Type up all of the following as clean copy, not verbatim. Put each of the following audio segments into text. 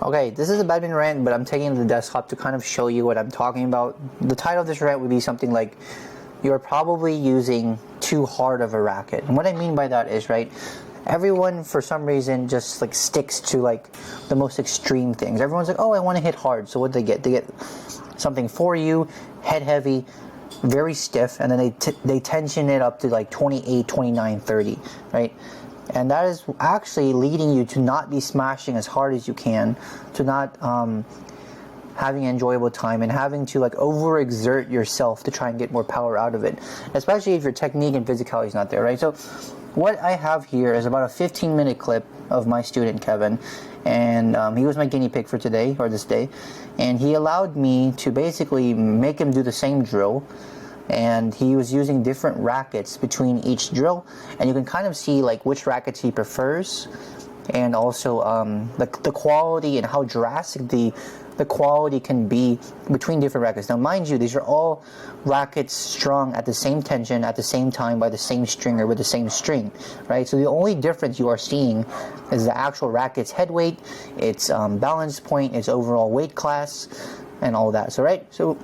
Okay, this is a badminton rant, but I'm taking the desktop to kind of show you what I'm talking about. The title of this rant would be something like, you're probably using too hard of a racket. And what I mean by that is, right, everyone for some reason just like sticks to like the most extreme things. Everyone's like, oh, I want to hit hard. So what do they get? They get something for you, head heavy, very stiff, and then they tension it up to like 28, 29, 30, right? And that is actually leading you to not be smashing as hard as you can, to not having an enjoyable time, and having to like overexert yourself to try and get more power out of it, especially if your technique and physicality is not there, right? So what I have here is about a 15-minute clip of my student Kevin, and he was my guinea pig for today, or this day, and he allowed me to basically make him do the same drill, and he was using different rackets between each drill, and you can kind of see like which rackets he prefers, and also the quality and how drastic the quality can be between different rackets. Now mind you, these are all rackets strung at the same tension at the same time by the same stringer with the same string, right? So the only difference you are seeing is the actual racket's head weight, its balance point, its overall weight class, and all that. So right, so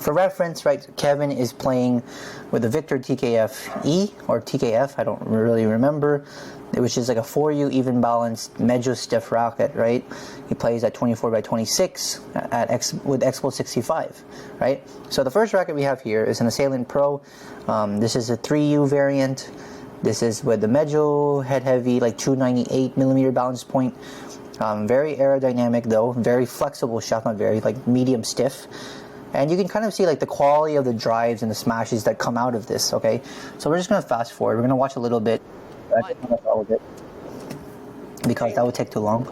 for reference, right, Kevin is playing with the Victor TKF-E or TKF, I don't really remember, which is like a 4U even balanced Medio stiff racket, right? He plays at 24 by 26 with Expo 65, right? So the first racket we have here is an Assailant Pro. This is a 3U variant. This is with the Medio head heavy, like 298 millimeter balance point. Very aerodynamic though, very flexible shaft, not very, like medium stiff. And you can kind of see like the quality of the drives and the smashes that come out of this, okay? So we're just going to fast forward. We're going to watch a little bit. I don't know all of it because that would take too long.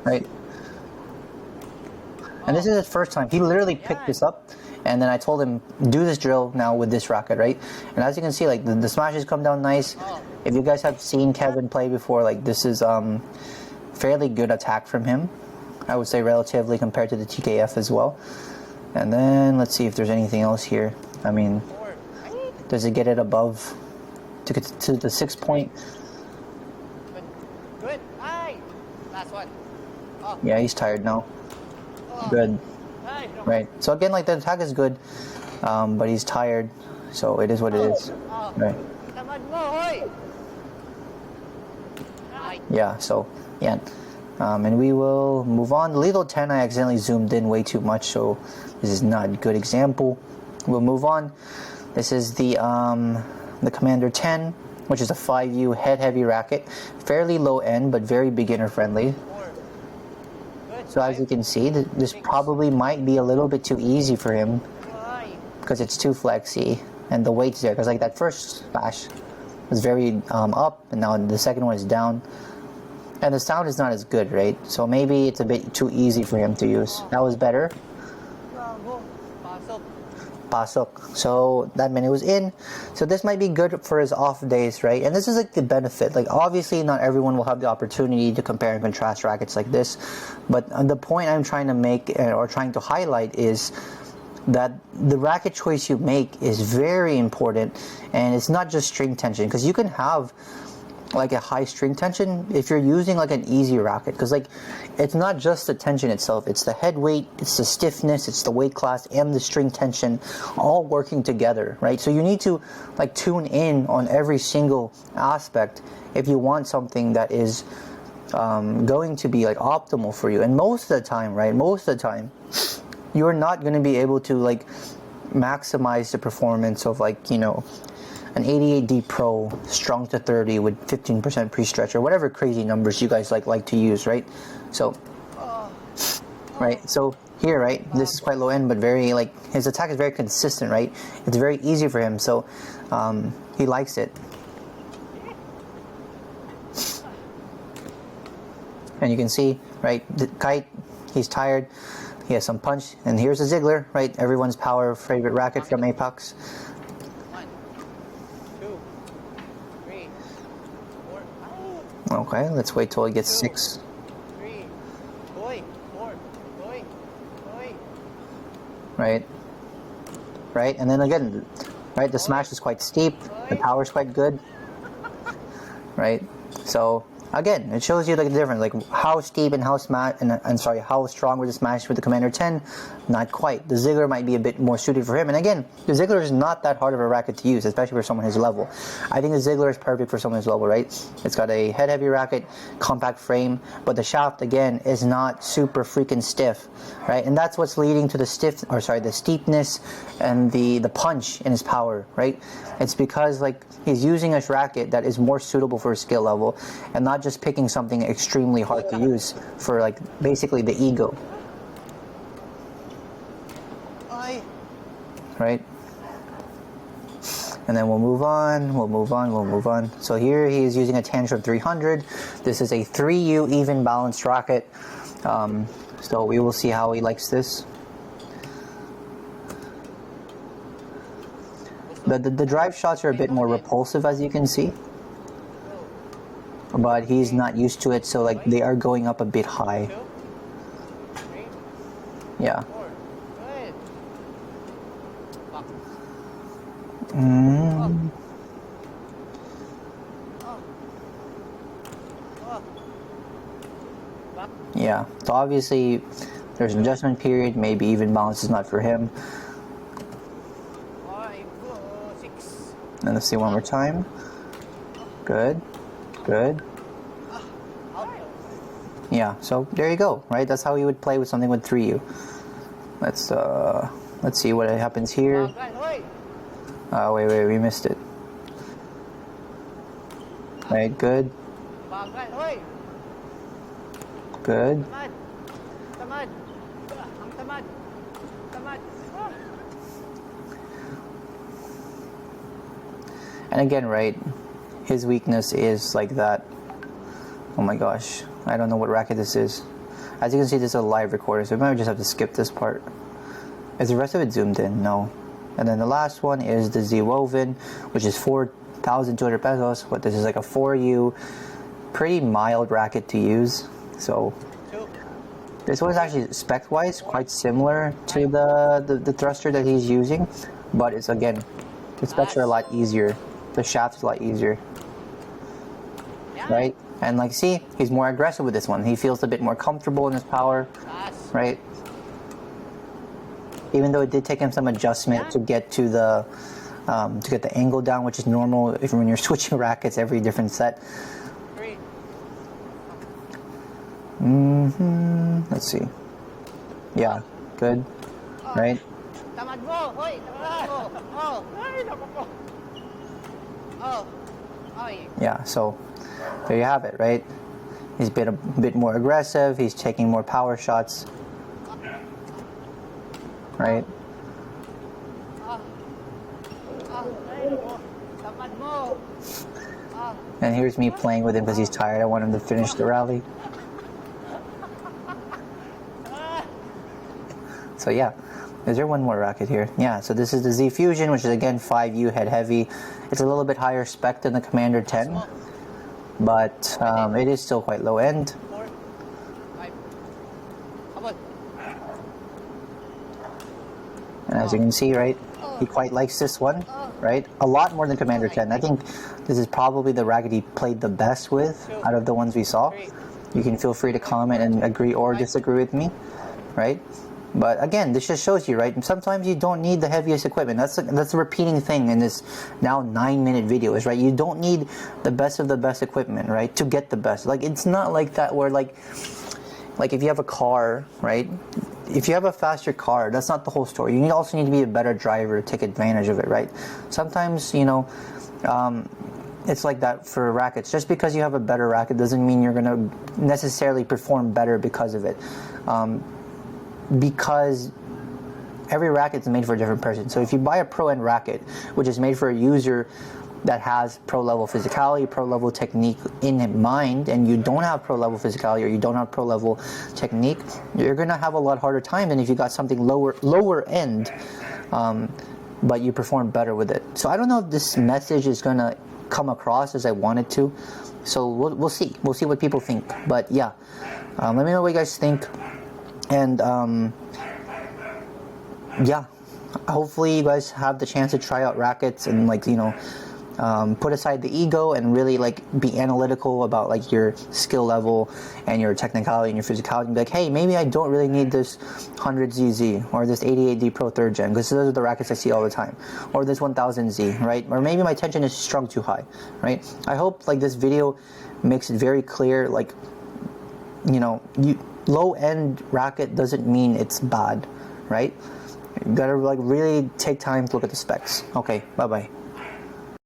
Right? And this is his first time. He literally picked this up, and then I told him, do this drill now with this racket, right? And as you can see, like the smashes come down nice. If you guys have seen Kevin play before, like this is fairly good attack from him, I would say, relatively compared to the TKF as well. And then let's see if there's anything else here. I mean, does it get it above to get to the 6 point? Good. Last one. Oh. Yeah, he's tired now. Good. Right. So again, like the attack is good, but he's tired. So it is what it is. Right. Yeah. So yeah. And we will move on. The Lethal 10, I accidentally zoomed in way too much, so this is not a good example. We'll move on. This is the Commander 10, which is a 5U head heavy racket, fairly low end but very beginner friendly. So as you can see, this probably might be a little bit too easy for him because it's too flexy and the weight's there. Because like that first smash was very up, and now the second one is down. And the sound is not as good, right? So maybe it's a bit too easy for him to use. That was better. Pasok. So that meant it was in. So this might be good for his off days, right? And this is like the benefit. Like obviously not everyone will have the opportunity to compare and contrast rackets like this. But the point I'm trying to make or trying to highlight is that the racket choice you make is very important. And it's not just string tension. Because you can have like a high string tension if you're using like an easy racket, because like it's not just the tension itself, it's the head weight, it's the stiffness, it's the weight class, and the string tension all working together, right? So you need to like tune in on every single aspect if you want something that is going to be like optimal for you. And most of the time, right, most of the time you're not going to be able to like maximize the performance of like, you know, an 88D Pro strung to 30 with 15% pre-stretch or whatever crazy numbers you guys like to use, right? So, right, so here, right, this is quite low end, but very, like, his attack is very consistent, right? It's very easy for him, so he likes it. And you can see, right, the kite, he's tired, he has some punch, and here's a Ziggler, right, everyone's power favorite racket from Apex. Okay, let's wait till he gets 6. Right, right, and then again, right, the smash is quite steep, the power is quite good, right, so again, it shows you like the difference, like how steep and how how strong was the smash with the Commander 10? Not quite. The Ziggler might be a bit more suited for him. And again, the Ziggler is not that hard of a racket to use, especially for someone his level. I think the Ziggler is perfect for someone his level, right? It's got a head-heavy racket, compact frame, but the shaft again is not super freaking stiff, right? And that's what's leading to the steepness and the punch in his power, right? It's because like he's using a racket that is more suitable for his skill level, and not just picking something extremely hard to use for like basically the ego. Right? And then we'll move on. So here he is using a Tantrum 300. This is a 3U even balanced racket. So we will see how he likes this. The drive shots are a bit more repulsive, as you can see. But he's not used to it, so like they are going up a bit high. Yeah. Yeah, so obviously there's an adjustment period, maybe even balance is not for him. And let's see one more time. Good. Yeah, so there you go, right? That's how you would play with something with 3U. Let's see what happens here. Wait, we missed it. Right, good. And again, right, his weakness is like that. Oh my gosh, I don't know what racket this is. As you can see, this is a live recorder, so we might just have to skip this part. Is the rest of it zoomed in? No. And then the last one is the Z Woven, which is 4,200 pesos. But this is like a 4U, pretty mild racket to use. So this one is actually spec-wise quite similar to the thruster that he's using, but it's again, the specs are a lot easier. The shaft is a lot easier, right? And like, see, he's more aggressive with this one. He feels a bit more comfortable in his power, right? Even though it did take him some adjustment to get to the angle down, which is normal when you're switching rackets every different set. Let's see. Yeah, good, right? Yeah, so there you have it, right? He's been a bit more aggressive. He's taking more power shots, right? And here's me playing with him because he's tired. I want him to finish the rally. So yeah, is there one more racket here? Yeah, so this is the Z Fusion, which is again 5U head heavy. It's a little bit higher spec than the Commander 10, but it is still quite low end. And as you can see, right, he quite likes this one, right? A lot more than Commander 10. I think this is probably the racket he played the best with out of the ones we saw. You can feel free to comment and agree or disagree with me, right? But again, this just shows you, right? Sometimes you don't need the heaviest equipment. That's a repeating thing in this now 9-minute video, is right? You don't need the best of the best equipment, right, to get the best. Like, it's not like that where like if you have a car, right? If you have a faster car, that's not the whole story. You also need to be a better driver to take advantage of it, right? Sometimes, you know, it's like that for rackets. Just because you have a better racket doesn't mean you're going to necessarily perform better because of it. Because every racket is made for a different person. So if you buy a pro-end racket, which is made for a user that has pro-level physicality, pro-level technique in mind, and you don't have pro-level physicality or you don't have pro-level technique, you're going to have a lot harder time than if you got something lower end, but you perform better with it. So I don't know if this message is going to come across as I want it to. So we'll see. We'll see what people think. But yeah, let me know what you guys think. And yeah, hopefully you guys have the chance to try out rackets and, like, you know, put aside the ego and really like be analytical about like your skill level and your technicality and your physicality, and be like, hey, maybe I don't really need this 100ZZ or this 88D Pro 3rd Gen, because those are the rackets I see all the time, or this 1000Z, right? Or maybe my tension is strung too high, right? I hope like this video makes it very clear, like, you know, low end racket doesn't mean it's bad, right? You gotta like really take time to look at the specs. Okay, bye bye.